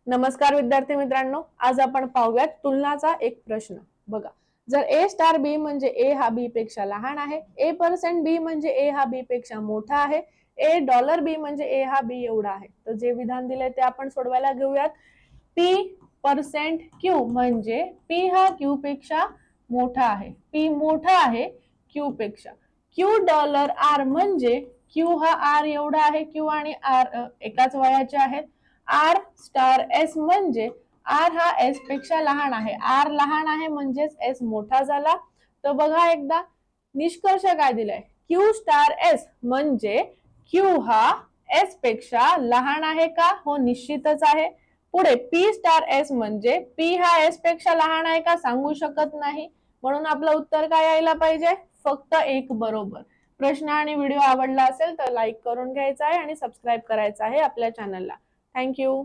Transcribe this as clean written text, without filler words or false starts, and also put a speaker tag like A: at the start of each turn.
A: नमस्कार विद्यार्थी मित्रांनो, आज आपण पाहूयात तुलनाचा एक प्रश्न. बघा, जर A स्टार B म्हणजे A हा B पेक्षा लहान आहे, A% B म्हणजे A हा B पेक्षा मोठा आहे, $B म्हणजे A हा B एवढा आहे. तर जे विधान दिले ते आपण सोडवायला घेऊयात. P% Q म्हणजे P हा Q पेक्षा मोठा आहे, P मोठा आहे Q पेक्षा. $R म्हणजे Q हा R एवढा आहे, Q आणि R एकाच वयाचे आहेत. R स्टार S म्हणजे R हा S पेक्षा लहान आहे, R लहान आहे म्हणजेच S मोठा झाला. तर बघा एकदा निष्कर्ष काय दिलाय, Q स्टार S म्हणजे Q हा S पेक्षा लहान आहे का? हो, निश्चितच आहे. पुढे P स्टार S म्हणजे P हा S पेक्षा लहान आहे का? सांगू शकत नाही, म्हणून आपलं उत्तर काय यायला पाहिजे? फक्त एक बरोबर. प्रश्न आणि व्हिडिओ आवडला असेल तर लाईक करून घ्यायचा आहे आणि सबस्क्राईब करायचा आहे आपल्या चॅनलला. थँक्यू.